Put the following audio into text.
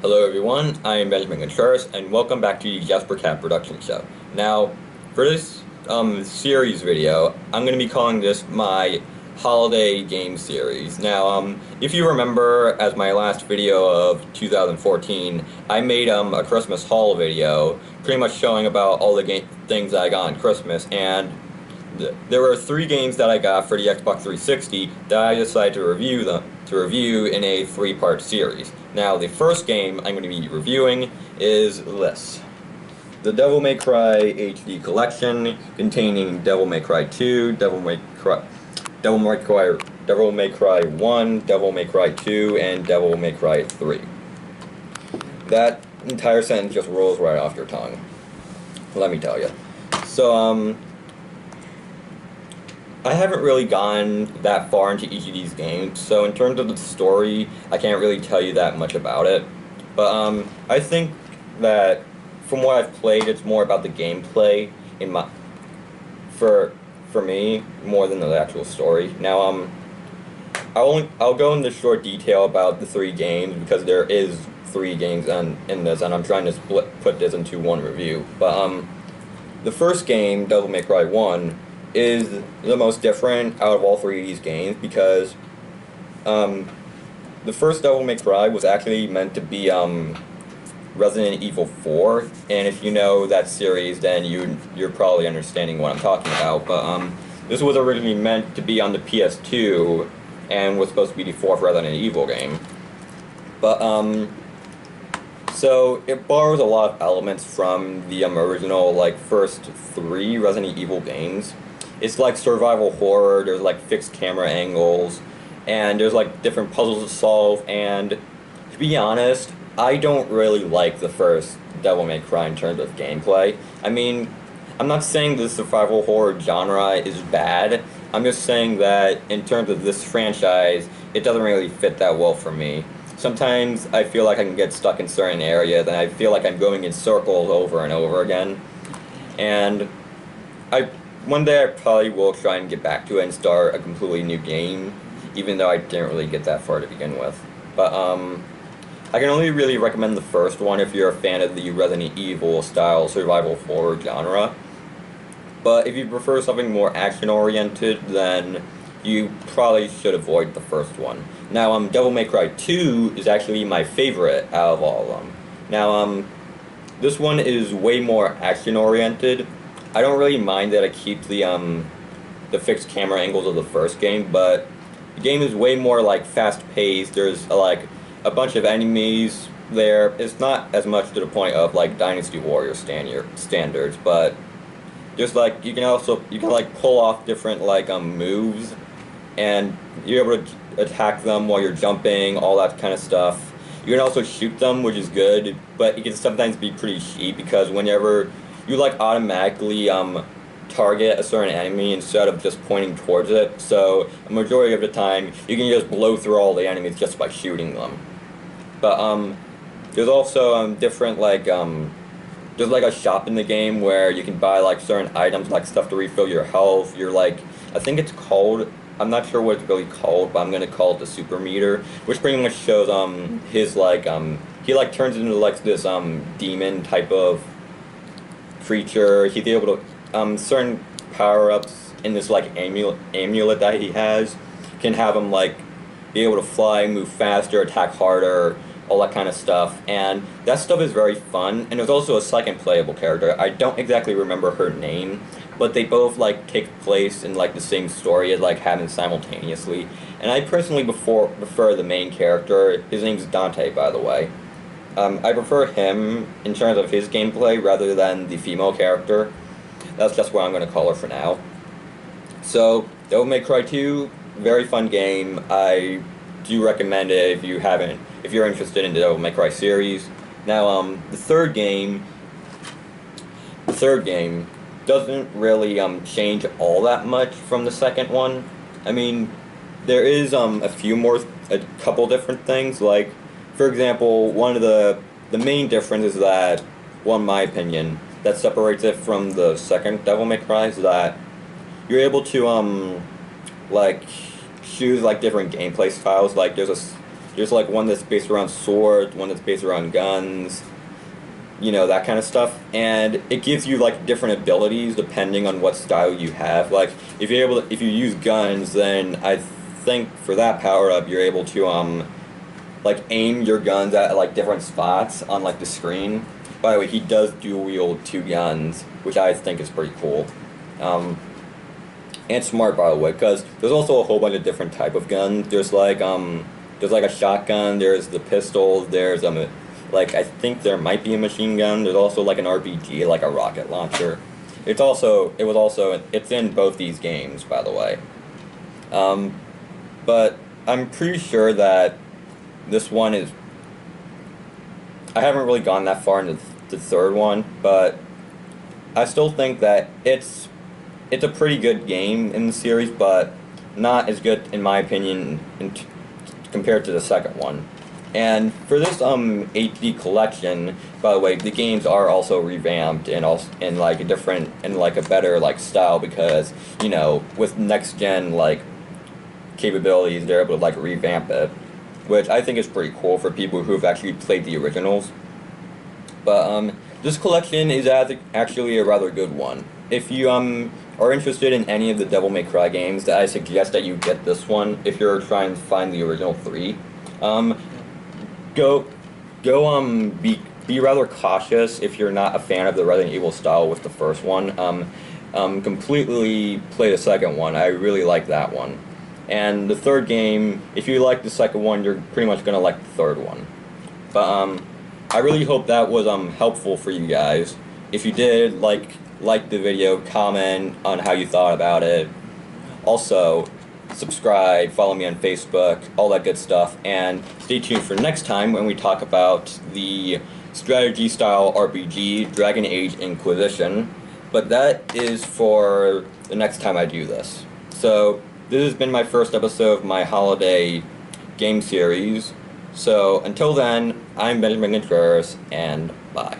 Hello everyone, I am Benjamin Contreras, and welcome back to the Jasper Cat Production Show. Now, for this series video, I'm going to be calling this my holiday game series. Now, if you remember, as my last video of 2014, I made a Christmas haul video, pretty much showing about all the things that I got on Christmas, and there were 3 games that I got for the Xbox 360 that I decided to review in a 3-part series. Now, the first game I'm going to be reviewing is this. The Devil May Cry HD Collection, containing Devil May Cry 2, Devil May Cry 1, Devil May Cry 2, and Devil May Cry 3. That entire sentence just rolls right off your tongue, let me tell you. So, I haven't really gone that far into each of these games, so in terms of the story, I can't really tell you that much about it. But I think that from what I've played, it's more about the gameplay for me more than the actual story. Now, I'll go into short detail about the 3 games because there is 3 games in this, and I'm trying to put this into one review. But the first game, Devil May Cry 1, is the most different out of all 3 of these games because the first Devil May Cry was actually meant to be Resident Evil 4, and if you know that series, then you're probably understanding what I'm talking about. But this was originally meant to be on the PS2 and was supposed to be the 4th Resident Evil game. But so it borrows a lot of elements from the original first 3 Resident Evil games. It's like survival horror, there's fixed camera angles, and there's different puzzles to solve, and to be honest, I don't really like the first Devil May Cry in terms of gameplay. I mean, I'm not saying the survival horror genre is bad, I'm just saying that in terms of this franchise, it doesn't really fit that well for me. Sometimes I feel like I can get stuck in certain areas, and I feel like I'm going in circles over and over again, and one day I probably will try and get back to it and start a completely new game, even though I didn't really get that far to begin with. But I can only really recommend the first one if you're a fan of the Resident Evil style survival horror genre. But if you prefer something more action-oriented, then you probably should avoid the first one. Now, Devil May Cry 2 is actually my favorite out of all of them. Now, this one is way more action-oriented. I don't really mind that it keeps the fixed camera angles of the first game, but the game is way more fast-paced. There's a bunch of enemies there. It's not as much to the point of Dynasty Warrior standards, but just you can pull off different moves, and you're able to attack them while you're jumping, all that kind of stuff. You can also shoot them, which is good, but it can sometimes be pretty cheap because whenever you automatically target a certain enemy instead of just pointing towards it, so a majority of the time you can just blow through all the enemies just by shooting them. But there's also different there's a shop in the game where you can buy certain items, stuff to refill your health. I think it's called, I'm not sure what it's really called, but I'm gonna call it the super meter, which pretty much shows his he turns into this demon type of creature. He's able to certain power-ups in this amulet that he has can have him be able to fly, move faster, attack harder, all that kind of stuff, and that stuff is very fun. And there's also a second playable character. I don't exactly remember her name, but they both take place in the same story as happen simultaneously. And I personally prefer the main character. His name's Dante, by the way. I prefer him in terms of his gameplay rather than the female character. That's just what I'm going to call her for now. So, Devil May Cry 2, very fun game. I do recommend it if you're interested in the Devil May Cry series. Now, the third game doesn't really change all that much from the second one. I mean, there is a couple different things, for example, one of the main difference is that, well, in my opinion, that separates it from the second Devil May Cry is that you're able to choose different gameplay styles. There's like one that's based around swords, one that's based around guns, that kind of stuff. And it gives you like different abilities depending on what style you have. Like if you use guns, then I think for that power up you're able to like aim your guns at like different spots on like the screen. By the way, he does dual wield 2 guns, which I think is pretty cool. And smart, by the way, because there's also a whole bunch of different type of guns. There's like a shotgun. There's the pistol. There's like I think there might be a machine gun. There's also like an RPG, like a rocket launcher. It's in both these games, by the way. But I'm pretty sure that this one is. I haven't really gone that far into the third one, but I still think that it's a pretty good game in the series, but not as good in my opinion compared to the second one. And for this HD collection, by the way, the games are also revamped and also in like a better like style because with next gen like capabilities they're able to like revamp it, which I think is pretty cool for people who've actually played the originals. But this collection is actually a rather good one. If you are interested in any of the Devil May Cry games, I suggest that you get this one if you're trying to find the original 3. Go be rather cautious if you're not a fan of the Resident Evil style with the first one. Completely play the second one. I really like that one. And the third game, if you like the second one, you're pretty much gonna like the third one. But I really hope that was helpful for you guys. If you did, like the video, comment on how you thought about it. Also, subscribe, follow me on Facebook, all that good stuff, and stay tuned for next time when we talk about the strategy style RPG Dragon Age Inquisition. But that is for the next time I do this. So this has been my first episode of my holiday game series. So until then, I'm Benjamin Contreras, and bye.